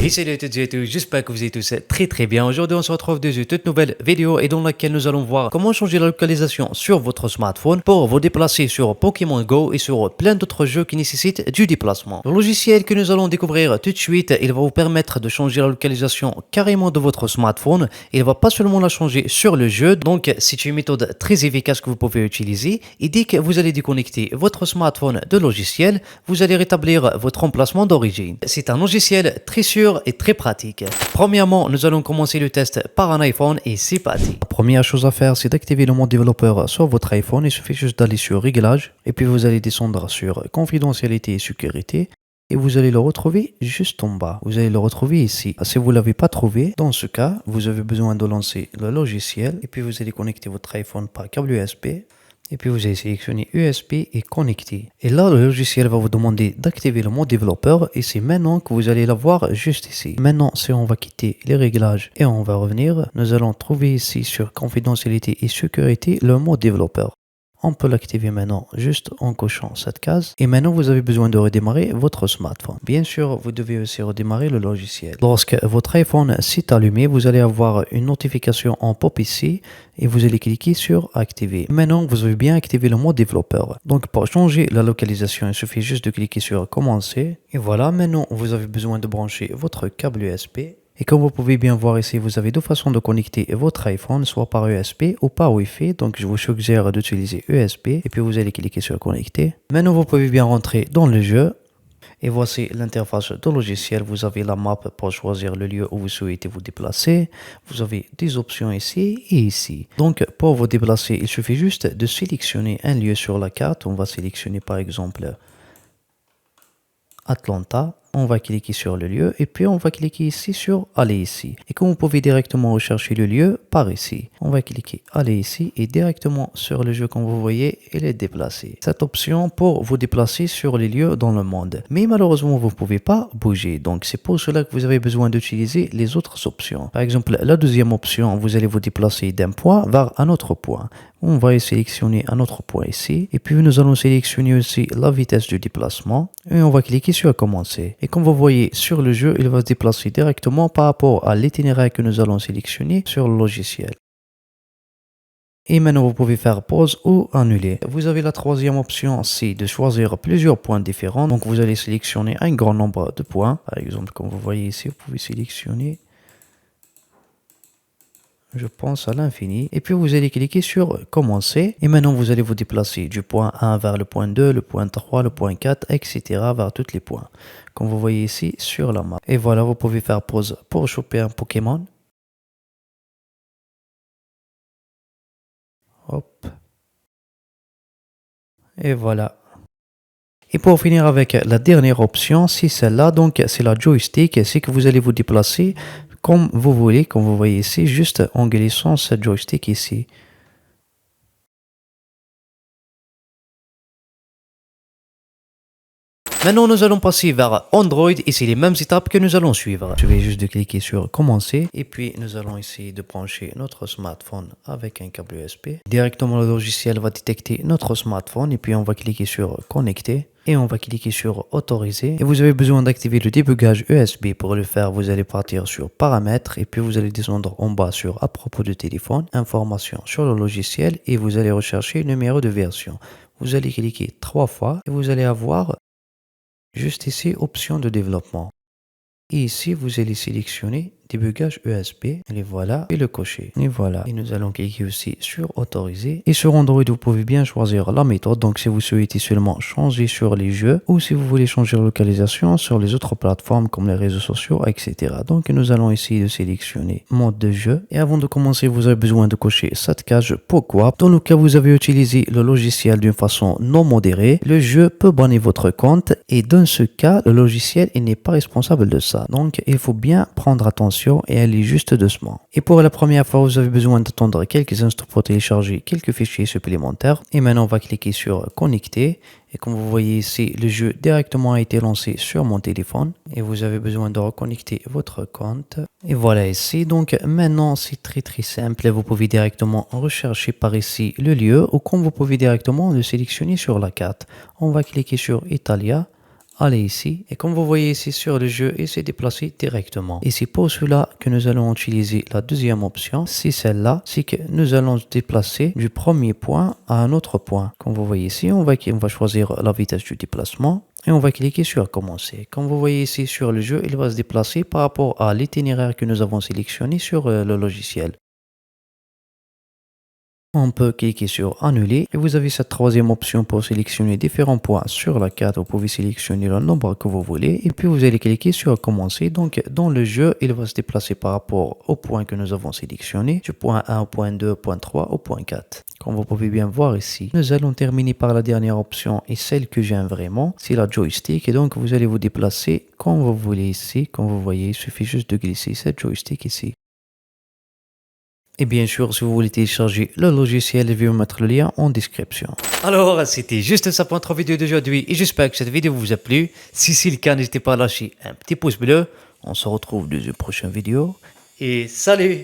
Et salut à toutes et à tous, j'espère que vous êtes tous très bien. Aujourd'hui on se retrouve dans une toute nouvelle vidéo et dans laquelle nous allons voir comment changer la localisation sur votre smartphone pour vous déplacer sur Pokémon Go et sur plein d'autres jeux qui nécessitent du déplacement. Le logiciel que nous allons découvrir tout de suite, il va vous permettre de changer la localisation carrément de votre smartphone. Il va pas seulement la changer sur le jeu, donc c'est une méthode très efficace que vous pouvez utiliser. Et dès que vous allez déconnecter votre smartphone de logiciel, vous allez rétablir votre emplacement d'origine. C'est un logiciel très sûr et très pratique. Premièrement, nous allons commencer le test par un iPhone et c'est parti. La première chose à faire, c'est d'activer le mode développeur sur votre iPhone. Il suffit juste d'aller sur Réglages et puis vous allez descendre sur Confidentialité et Sécurité. Et vous allez le retrouver juste en bas. Vous allez le retrouver ici. Si vous ne l'avez pas trouvé, dans ce cas, vous avez besoin de lancer le logiciel et puis vous allez connecter votre iPhone par câble USB. Et puis vous allez sélectionner USB et connecter. Et là, le logiciel va vous demander d'activer le mode développeur et c'est maintenant que vous allez l'avoir juste ici. Maintenant, si on va quitter les réglages et on va revenir, nous allons trouver ici sur confidentialité et sécurité le mode développeur. On peut l'activer maintenant juste en cochant cette case. Et maintenant, vous avez besoin de redémarrer votre smartphone. Bien sûr, vous devez aussi redémarrer le logiciel. Lorsque votre iPhone s'est allumé, vous allez avoir une notification en pop ici et vous allez cliquer sur activer. Maintenant, vous avez bien activé le mode développeur. Donc, pour changer la localisation, il suffit juste de cliquer sur commencer. Et voilà, maintenant, vous avez besoin de brancher votre câble USB. Et comme vous pouvez bien voir ici, vous avez deux façons de connecter votre iPhone, soit par USB ou par Wi-Fi. Donc je vous suggère d'utiliser USB et puis vous allez cliquer sur connecter. Maintenant, vous pouvez bien rentrer dans le jeu. Et voici l'interface du logiciel. Vous avez la map pour choisir le lieu où vous souhaitez vous déplacer. Vous avez des options ici et ici. Donc pour vous déplacer, il suffit juste de sélectionner un lieu sur la carte. On va sélectionner par exemple Atlanta. On va cliquer sur le lieu et puis on va cliquer ici sur aller ici. Et comme vous pouvez directement rechercher le lieu par ici, on va cliquer aller ici et directement sur le jeu comme vous voyez, il est déplacé. Cette option pour vous déplacer sur les lieux dans le monde. Mais malheureusement, vous ne pouvez pas bouger. Donc c'est pour cela que vous avez besoin d'utiliser les autres options. Par exemple, la deuxième option, vous allez vous déplacer d'un point vers un autre point. On va sélectionner un autre point ici. Et puis nous allons sélectionner aussi la vitesse du déplacement. Et on va cliquer sur commencer. Et comme vous voyez sur le jeu, il va se déplacer directement par rapport à l'itinéraire que nous allons sélectionner sur le logiciel. Et maintenant, vous pouvez faire pause ou annuler. Vous avez la troisième option, c'est de choisir plusieurs points différents. Donc, vous allez sélectionner un grand nombre de points. Par exemple, comme vous voyez ici, vous pouvez sélectionner, je pense, à l'infini. Et puis, vous allez cliquer sur commencer. Et maintenant, vous allez vous déplacer du point 1 vers le point 2, le point 3, le point 4, etc. vers tous les points. Comme vous voyez ici sur la map. Et voilà, vous pouvez faire pause pour choper un Pokémon. Hop. Et voilà. Et pour finir avec la dernière option, c'est celle-là. Donc, c'est la joystick. C'est que vous allez vous déplacer comme vous voulez, comme vous voyez ici, juste en glissant ce joystick ici. Maintenant, nous allons passer vers Android et c'est les mêmes étapes que nous allons suivre. Je vais juste de cliquer sur commencer et puis nous allons essayer de brancher notre smartphone avec un câble USB. Directement, le logiciel va détecter notre smartphone et puis on va cliquer sur connecter. Et on va cliquer sur autoriser. Et vous avez besoin d'activer le débugage USB. Pour le faire, vous allez partir sur paramètres. Et puis vous allez descendre en bas sur à propos de téléphone. Information sur le logiciel. Et vous allez rechercher le numéro de version. Vous allez cliquer 3 fois. Et vous allez avoir juste ici option de développement. Et ici, vous allez sélectionner débugage USB. Et voilà. Et le cocher. Et voilà. Et nous allons cliquer aussi sur autoriser. Et sur Android, vous pouvez bien choisir la méthode. Donc, si vous souhaitez seulement changer sur les jeux ou si vous voulez changer la localisation sur les autres plateformes comme les réseaux sociaux, etc. Donc, nous allons essayer de sélectionner mode de jeu. Et avant de commencer, vous avez besoin de cocher cette case. Pourquoi? Dans le cas où vous avez utilisé le logiciel d'une façon non modérée, le jeu peut bannir votre compte. Et dans ce cas, le logiciel n'est pas responsable de ça. Donc, il faut bien prendre attention et aller juste doucement. Et pour la première fois, vous avez besoin d'attendre quelques instants pour télécharger quelques fichiers supplémentaires. Et maintenant, on va cliquer sur connecter. Et comme vous voyez ici, le jeu directement a été lancé sur mon téléphone. Et vous avez besoin de reconnecter votre compte. Et voilà ici. Donc maintenant, c'est très simple. Vous pouvez directement rechercher par ici le lieu ou comme vous pouvez directement le sélectionner sur la carte. On va cliquer sur Italia. aller ici. Et comme vous voyez ici sur le jeu, il s'est déplacé directement. Et c'est pour cela que nous allons utiliser la deuxième option. C'est celle-là. C'est que nous allons se déplacer du premier point à un autre point. Comme vous voyez ici, on va choisir la vitesse du déplacement. Et on va cliquer sur commencer. Comme vous voyez ici sur le jeu, il va se déplacer par rapport à l'itinéraire que nous avons sélectionné sur le logiciel. On peut cliquer sur annuler et vous avez cette troisième option pour sélectionner différents points sur la carte. Vous pouvez sélectionner le nombre que vous voulez et puis vous allez cliquer sur commencer. Donc dans le jeu, il va se déplacer par rapport au point que nous avons sélectionné, du point 1 au point 2, point 3 au point 4. Comme vous pouvez bien voir ici, nous allons terminer par la dernière option et celle que j'aime vraiment, c'est la joystick. Et donc vous allez vous déplacer comme vous voulez ici. Comme vous voyez, il suffit juste de glisser cette joystick ici. Et bien sûr, si vous voulez télécharger le logiciel, je vais vous mettre le lien en description. Alors, c'était juste ça pour notre vidéo d'aujourd'hui et j'espère que cette vidéo vous a plu. Si c'est le cas, n'hésitez pas à lâcher un petit pouce bleu. On se retrouve dans une prochaine vidéo et salut!